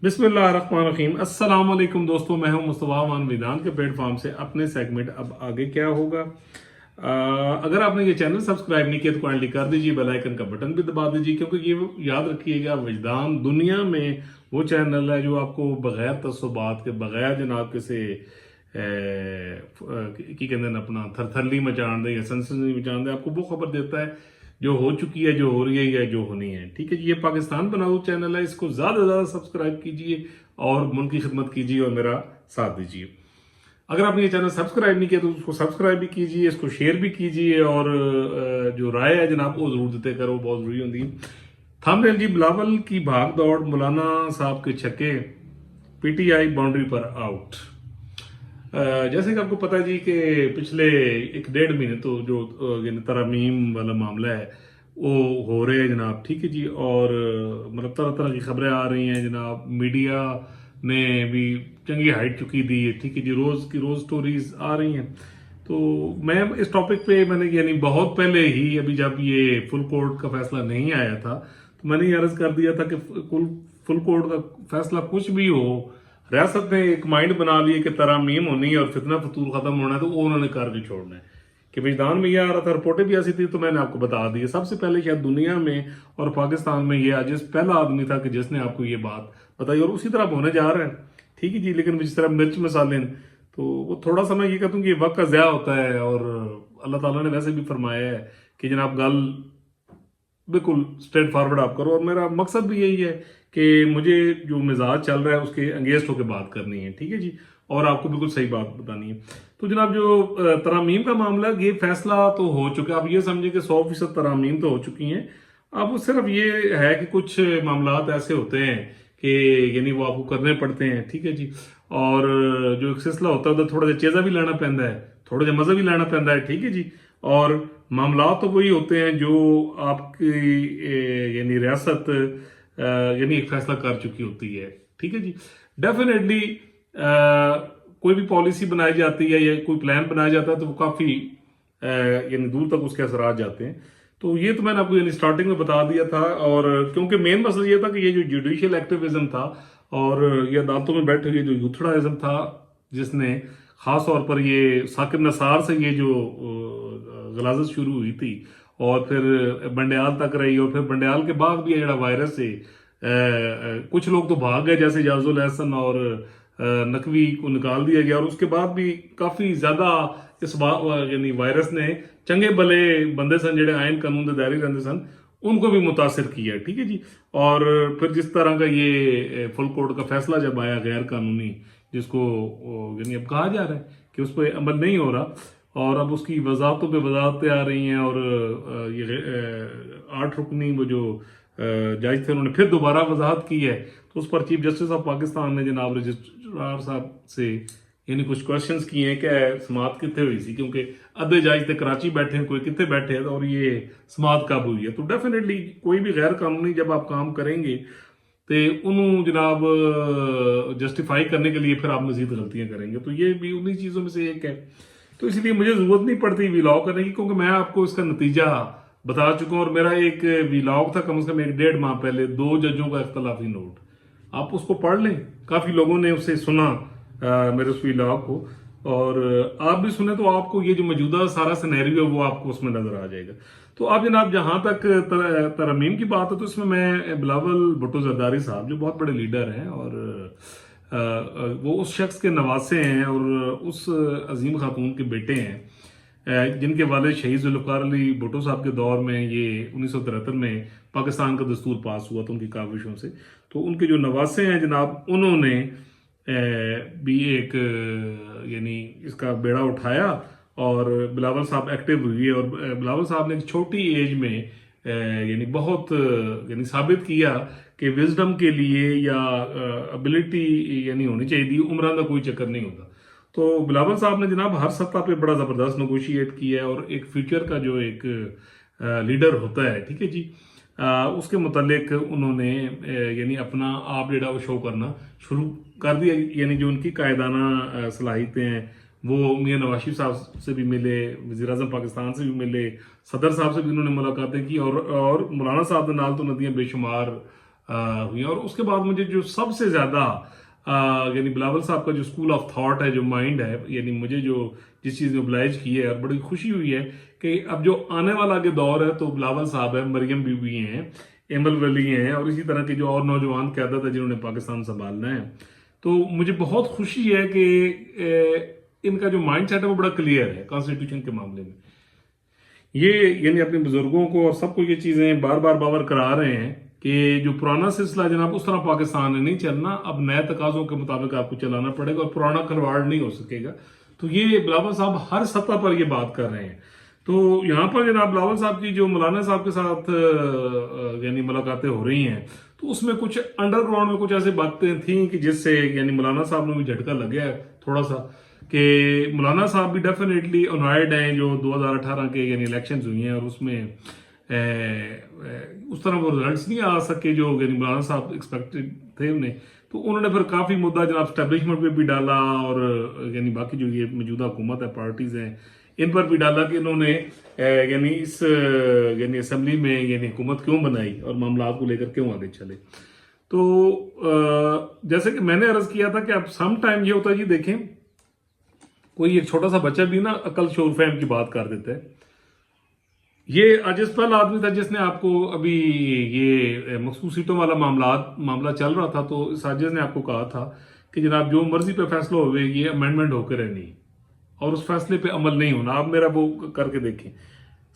बिस्मिल्लाहिर्रहमानिर्रहीम। अस्सलाम वालेकुम दोस्तों, मैं हूं मुस्तफा अमान वेदांत के प्लेटफॉर्म से अपने सेगमेंट अब आगे क्या होगा। अगर आपने ये चैनल सब्सक्राइब नहीं किया तो काइंडली कर दीजिए, बेल आइकन का बटन भी दबा दीजिए, क्योंकि ये याद रखिएगा वजदान दुनिया में वो चैनल है जो आपको बगैर तसुबात के, बगैर जनाब किसी की कहते हैं अपना थरथरली मचान दे या सनसनी मचान दे, आपको वो खबर देता है जो हो चुकी है, जो हो रही है या जो होनी है। ठीक है जी, ये पाकिस्तान बनाओ चैनल है, इसको ज़्यादा से ज़्यादा सब्सक्राइब कीजिए और मुल्क की खिदमत कीजिए और मेरा साथ दीजिए। अगर आपने ये चैनल सब्सक्राइब नहीं किया तो उसको सब्सक्राइब भी कीजिए, इसको शेयर भी कीजिए और जो राय है जनाब वो ज़रूर देते करो, बहुत ज़रूरी होती है। थंबनेल जी, बिलावल की भाग दौड़, मौलाना साहब के छक्के, पीटीआई बाउंड्री पर आउट। जैसे कि आपको पता है जी कि पिछले 1-1.5 महीने तो जो तरमीम वाला मामला है वो हो रहे हैं जनाब। ठीक है जी, और मतलब तरह तरह की खबरें आ रही हैं जनाब, मीडिया ने भी चंगी हाइट चुकी दी है। ठीक है जी, रोज़ की रोज़ स्टोरीज आ रही हैं। तो मैं इस टॉपिक पे मैंने यानी बहुत पहले ही, अभी जब ये फुल कोर्ट का फैसला नहीं आया था, तो मैंने ये अर्ज कर दिया था कि फुल कोर्ट का फैसला कुछ भी हो, रियासत ने एक माइंड बना लिया कि तरामीम होनी है और फितना फतूर खत्म होना है, तो वो उन्होंने करके छोड़ना है। कि विजदान में ये आ रहा था, रिपोर्टें भी ऐसी थी, तो मैंने आपको बता दी। सबसे पहले शायद दुनिया में और पाकिस्तान में ये आज पहला आदमी था कि जिसने आपको ये बात बताई, और उसी तरह होने जा रहा है। ठीक है जी, लेकिन जिस तरह मिर्च मसाले तो वो थोड़ा सा मैं ये कहता हूँ कि ये वक्त का ज़्या होता है, और अल्लाह ताला ने वैसे भी फरमाया है कि जनाब गल बिल्कुल स्ट्रेट फॉरवर्ड आप करो, और मेरा मकसद भी यही है कि मुझे जो मिजाज चल रहा है उसके अगेंस्ट होकर बात करनी है। ठीक है जी, और आपको बिल्कुल सही बात बतानी है। तो जनाब जो तरामीम का मामला, ये फैसला तो हो चुका है। आप ये समझे कि 100% तरामीम तो हो चुकी हैं। अब सिर्फ ये है कि कुछ मामला ऐसे होते हैं कि यानी वो आपको करने पड़ते हैं। ठीक है जी, और जो एक सिलसिला होता है थोड़ा सा चेजा भी लेना पैंदा है, थोड़ा सा मजा भी लेना पैंदा है। ठीक है जी, और मामला तो वही होते हैं जो आपकी यानी रियासत यानी एक फैसला कर चुकी होती है। ठीक है जी, डेफिनेटली कोई भी पॉलिसी बनाई जाती है या कोई प्लान बनाया जाता है तो वो काफ़ी यानी दूर तक उसके असरात जाते हैं। तो ये तो मैंने आपको यानी स्टार्टिंग में बता दिया था, और क्योंकि मेन मसला ये था कि ये जो जुडिशियल एक्टिविज्म था और ये अदालतों में बैठे हुए जो यूथड़ाइज्म था, जिसने ख़ास तौर पर ये साकिब नसार से ये जो गलाजत शुरू हुई थी और फिर बंडियाल तक रही, और फिर बंडियाल के बाद भी जरा वायरस से कुछ लोग तो भाग गए, जैसे जाजुल एहसन और नकवी को निकाल दिया गया, और उसके बाद भी काफ़ी ज़्यादा इस यानी वायरस ने चंगे भले बंदे सन जेडे आयन कानून के दायरे रहते सन, उनको भी मुतासर किया। ठीक है जी, और फिर जिस तरह का ये फुल कोर्ट का फैसला जब आया गैर कानूनी, जिसको यानी अब कहा जा रहा है कि उस पर अमल नहीं हो रहा, और अब उसकी वजाहतों पे वजाहतें आ रही हैं, और ये 8 रुकनी वो जो जज थे उन्होंने फिर दोबारा वजाहत की है। तो उस पर चीफ जस्टिस ऑफ पाकिस्तान ने जनाब रजिस्ट्रार साहब से यानी कुछ क्वेश्चंस किए हैं कि समात कितने हुई सी, क्योंकि अद्धे जज थे कराची बैठे हैं, कोई कितने बैठे हैं, और ये समात कब हुई है। तो डेफिनेटली कोई भी गैर कानूनी जब आप काम करेंगे तो उन्होंने जनाब जस्टिफाई करने के लिए फिर आप मजीद गलतियां करेंगे, तो ये भी उन्हीं चीज़ों में से एक है। तो इसलिए मुझे ज़रूरत नहीं पड़ती वीलॉग करने की, क्योंकि मैं आपको इसका नतीजा बता चुका हूँ। और मेरा एक वीलॉग था कम से कम 1-1.5 माह पहले, 2 जजों का इख्तलाफी नोट, आप उसको पढ़ लें, काफ़ी लोगों ने उससे सुना मेरे उस वीलॉग को, और आप भी सुने तो आपको ये जो मौजूदा सारा सिनेरियो है वो आपको उसमें नजर आ जाएगा। तो आप जनाब जहाँ तक तरमीम की बात है, तो इसमें मैं बिलावल भुट्टो जरदारी साहब जो बहुत बड़े लीडर हैं, और वो उस शख्स के नवासे हैं और उस अजीम खातून के बेटे हैं जिनके वालिद शहीद जुल्फ़िकार अली भुट्टो साहब के दौर में ये 1973 में पाकिस्तान का दस्तूर पास हुआ था उनकी काविशों से। तो उनके जो नवासे हैं जनाब, उन्होंने भी एक यानी इसका बेड़ा उठाया, और बिलावल साहब एक्टिव हुए, और बिलावल साहब ने एक छोटी एज में यानी बहुत यानी साबित किया कि विजडम के लिए या एबिलिटी यानी होनी चाहिए, उम्र का कोई चक्कर नहीं होता। तो बिलावल साहब ने जनाब हर सत्ता पे बड़ा ज़बरदस्त नेगोशिएट किया है, और एक फ्यूचर का जो एक लीडर होता है, ठीक है जी, उसके मुतालिक उन्होंने यानी अपना आप जेड़ा वो शो करना शुरू कर दिया। यानी जो उनकी कायदाना सलाहियतें हैं वो मियाँ नवाज शरीफ साहब से भी मिले, वज़ीर आज़म पाकिस्तान से भी मिले, सदर साहब से भी उन्होंने मुलाकातें की, और मौलाना साहब के नाल तो नदियाँ बेशुमार हुई हैं। और उसके बाद मुझे जो सबसे ज़्यादा यानी बिलावल साहब का जो स्कूल ऑफ थॉट है, जो माइंड है, यानी मुझे जो जिस चीज़ में ओब्लाइज की है और बड़ी खुशी हुई है कि अब जो आने वाला आगे दौर है तो बिलावल साहब है, मरियम बीबी हैं, एमल वली हैं और इसी तरह के जो और नौजवान क़यादत है जिन्होंने पाकिस्तान संभालना है। तो मुझे बहुत खुशी है कि इनका जो माइंड सेट है वो बड़ा क्लियर है कॉन्स्टिट्यूशन के मामले में। ये यानी अपने बुजुर्गों को और सबको ये चीज़ें बार बार बावर करा रहे हैं कि जो पुराना सिलसिला जनाब उस तरह पाकिस्तान में नहीं चलना, अब नए तकाजों के मुताबिक आपको चलाना पड़ेगा और पुराना खिलवाड़ नहीं हो सकेगा। तो ये बिलावल साहब हर सतह पर ये बात कर रहे हैं। तो यहाँ पर जनाब बिलावल साहब की जो मौलाना साहब के साथ यानी मुलाकातें हो रही हैं, तो उसमें कुछ अंडरग्राउंड में कुछ ऐसी बातें थी कि जिससे यानी मौलाना साहब ने भी झटका लग गया थोड़ा सा, कि मौलाना साहब भी डेफिनेटली अनॉयड हैं जो 2018 के यानी इलेक्शंस हुई हैं और उसमें उस तरह वो रिजल्ट्स नहीं आ सके जो यानी मौलाना साहब एक्सपेक्टेड थे उन्हें। तो उन्होंने फिर काफ़ी मुद्दा जनाब स्टैब्लिशमेंट पे भी डाला और यानी बाकी जो ये मौजूदा हुकूमत है, पार्टीज़ हैं, इन पर भी डाला कि इन्होंने यानी इस यानी असम्बली में यानी हुकूमत क्यों बनाई और मामला को लेकर क्यों आगे चले। तो जैसे कि मैंने अर्ज किया था कि अब सम टाइम ये होता है जी, देखें कोई एक छोटा सा बच्चा भी ना अकल शोर फहम की बात कर देता है। ये अजिज पहला आदमी था जिसने आपको अभी ये मखसूस सीटों वाला मामला चल रहा था, तो साजिद ने आपको कहा था कि जनाब जो मर्जी पे फैसला हो ये अमेंडमेंट होकर रहनी और उस फैसले पे अमल नहीं होना। आप मेरा वो करके देखें।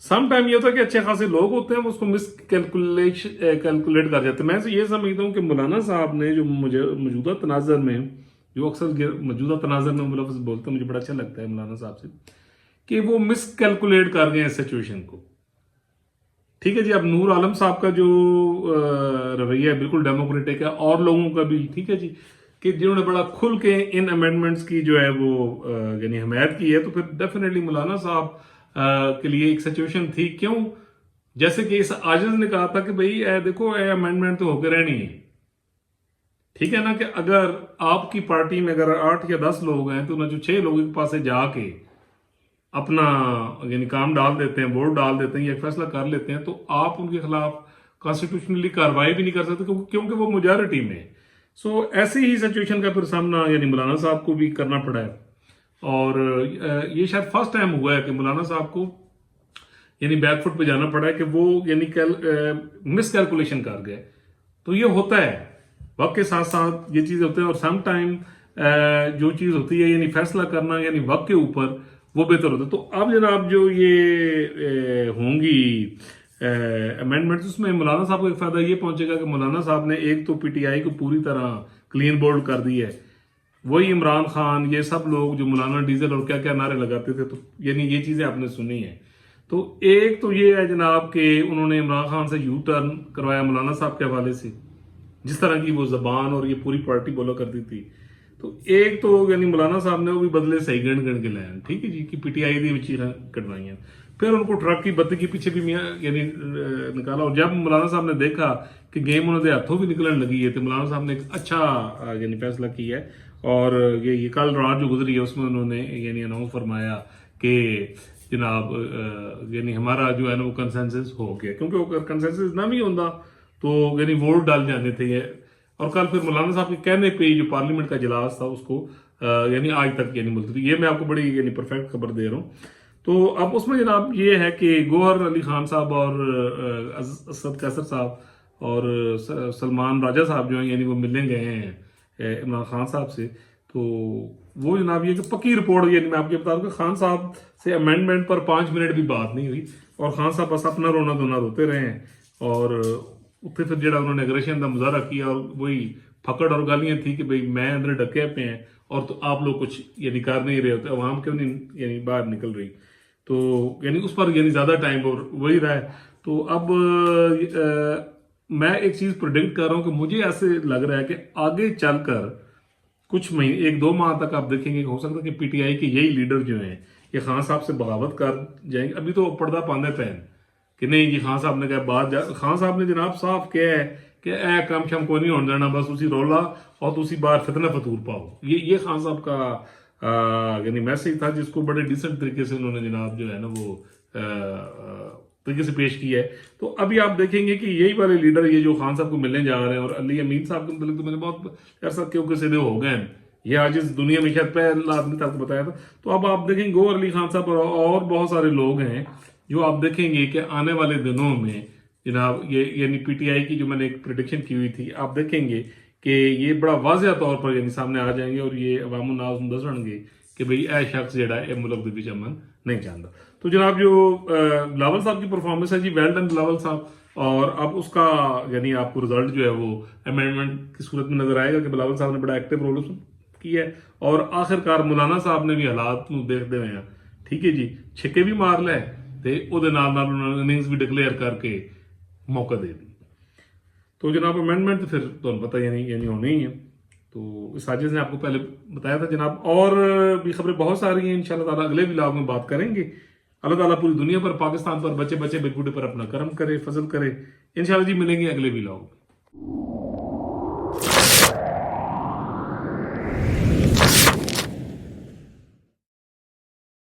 सम टाइम ये होता है कि अच्छे खासे लोग होते हैं वो उसको कैलकुलेट कर जाते हैं। मैं ये समझता हूँ कि मौलाना साहब ने जो मुझे मौजूदा तनाजर में, जो अक्सर मौजूदा तनाजर में मुलफ्फ़ बोलते हैं, मुझे बड़ा अच्छा लगता है मौलाना साहब से, कि वो मिस कैलकुलेट कर गए हैं सिचुएशन को। ठीक है जी, अब नूर आलम साहब का जो रवैया है बिल्कुल डेमोक्रेटिक है और लोगों का भी, ठीक है जी, कि जिन्होंने बड़ा खुल के इन अमेंडमेंट्स की जो है वो यानी हमायत की है, तो फिर डेफिनेटली मौलाना साहब के लिए एक सिचुएशन थी। क्यों? जैसे कि इस आजिज ने कहा था कि भाई देखो अमेंडमेंट तो होकर रहनी है, ठीक है ना, कि अगर आपकी पार्टी में अगर 8 या 10 लोग हैं तो ना जो 6 लोगों के पास जाके अपना यानी काम डाल देते हैं, वोट डाल देते हैं या फैसला कर लेते हैं, तो आप उनके खिलाफ कॉन्स्टिट्यूशनली कार्रवाई भी नहीं कर सकते क्योंकि वो मेजॉरिटी में। सो ऐसी ही सिचुएशन का फिर सामना यानी मौलाना साहब को भी करना पड़ा है। और ये शायद फर्स्ट टाइम हुआ है कि मौलाना साहब को यानी बैकफुट पे जाना पड़ा है कि वो यानी मिस कैलकुलेशन कर गए। तो ये होता है, वक्त के साथ साथ ये चीज़ होते हैं और सम टाइम जो चीज़ होती है यानी फैसला करना यानी वक्त के ऊपर वो बेहतर होता है। तो अब जनाब जो ये होंगी अमेंडमेंट्स, उसमें मौलाना साहब को एक फायदा ये पहुंचेगा कि मौलाना साहब ने एक तो पीटीआई को पूरी तरह क्लीन बोल्ड कर दी है। वही इमरान खान, ये सब लोग जो मौलाना डीजल और क्या क्या नारे लगाते थे, तो यानी ये चीज़ें आपने सुनी है। तो एक तो ये है जनाब कि उन्होंने इमरान खान से यू टर्न करवाया मौलाना साहब के हवाले से, जिस तरह की वो जबान और ये पूरी पार्टी बोला करती थी। तो एक तो यानी मौलाना साहब ने वो भी बदले सही गण गण के लाए, ठीक है जी, कि पीटीआई दी चीज़ां कटवाई। फिर उनको ट्रक की बत्ती के पीछे भी यानी निकाला। और जब मौलाना साहब ने देखा कि गेम उन्होंने हाथों भी निकलने लगी है, तो मौलाना साहब ने एक अच्छा यानी फैसला किया है। और ये कल रात जो गुजरी है उसमें उन्होंने यानी अनाउंस फरमाया कि जनाब यानी हमारा जो है ना वो कंसेंसस हो गया, क्योंकि वो कंसेंसस ना भी होता तो यानी वोट डाल जाने थे। और कल फिर मौलाना साहब के कहने पे जो पार्लियामेंट का इजलास था उसको यानी आज तक यानी मुलतवी। ये मैं आपको बड़ी यानी परफेक्ट खबर दे रहा हूँ। तो अब उसमें जनाब ये है कि गौहर अली खान साहब और असद कैसर साहब और सलमान राजा साहब जो हैं यानी वो मिलने गए हैं इमरान खान साहब से। तो वो जनाब ये कि पक्की रिपोर्ट यानी मैं आपको बता दूँ कि खान साहब से अमेंडमेंट पर 5 मिनट भी बात नहीं हुई और खान साहब बस अपना रोना धोना रोते रहे हैं। और उत्थे फिर जो उन्होंने एग्रेशन का मुजाहरा किया और वही फकड़ और गालियाँ थी कि भाई मैं अंदर डके पे हैं और तो आप लोग कुछ यानी कर नहीं रहे होते, अवाम क्यों नहीं यानी बाहर निकल रही। तो यानी उस पर यानी ज़्यादा टाइम और वही रहा है। तो अब मैं एक चीज़ प्रेडिक्ट कर रहा हूँ कि मुझे ऐसे लग रहा है कि आगे चलकर कुछ महीने 1-2 माह तक आप देखेंगे कि हो सकता है कि पीटीआई के यही लीडर जो हैं ये खान साहब से बगावत कर जाएंगे। अभी तो पर्दा पांदे पे हैं कि नहीं जी, खान साहब ने कहा खान साहब ने जनाब साफ किया है कि ए कम शम को नहीं होने देना, बस उसी रोला और उसी बार फितना फतूर पाओ। ये खान साहब का यानी मैसेज था, जिसको बड़े डिसेंट तरीके से उन्होंने जनाब जो है ना वो तरीके से पेश किया है। तो अभी आप देखेंगे कि यही वाले लीडर ये जो खान साहब को मिलने जा रहे हैं, और अली अमीन साहब के मतलब तो मैंने बहुत ऐसा क्योंकि सीधे हो गए हैं, ये आज इस दुनिया में शायद पहला आदमी था, आपको बताया था। तो अब आप देखेंगे गौहर अली खान साहब और बहुत सारे लोग हैं जो आप देखेंगे कि आने वाले दिनों में जनाब ये यानी पीटीआई की जो मैंने एक प्रिडिक्शन की हुई थी, आप देखेंगे कि ये बड़ा वाज़ह तौर पर यानी सामने आ जाएंगे और ये अवाम नाज दस होंगे कि भाई ए शख्स जड़ा है मुल्क के बीच अमन नहीं चाहता। तो जनाब जो बिलावल साहब की परफॉर्मेंस है जी, वेल डन बिलावल साहब। और अब उसका यानी आपको रिजल्ट जो है वो अमेंडमेंट की सूरत में नजर आएगा कि बिलावल साहब ने बड़ा एक्टिव रोल किया है, और आखिरकार मौलाना साहब ने भी हालात को देखते हुए हैं, ठीक है जी, छिक्के भी मार लै ते ਉਹਦੇ ਨਾਲ ਨਾਲ उन्होंने इनिंग्स भी डिक्लेयर करके मौका दे दी। तो जनाब अमेंडमेंट तो फिर तो पता यानी होनी ही है। तो इस साजिश ने आपको पहले बताया था जनाब, और भी खबरें बहुत सारी हैं, इंशाल्लाह ताला अगले व्लॉग में बात करेंगे। अल्लाह ताला पूरी दुनिया पर, पाकिस्तान पर, बच्चे बच्चे बूढ़े पर अपना करम करे, फजल करे। इंशाल्लाह जी मिलेंगे अगले व्लॉग में।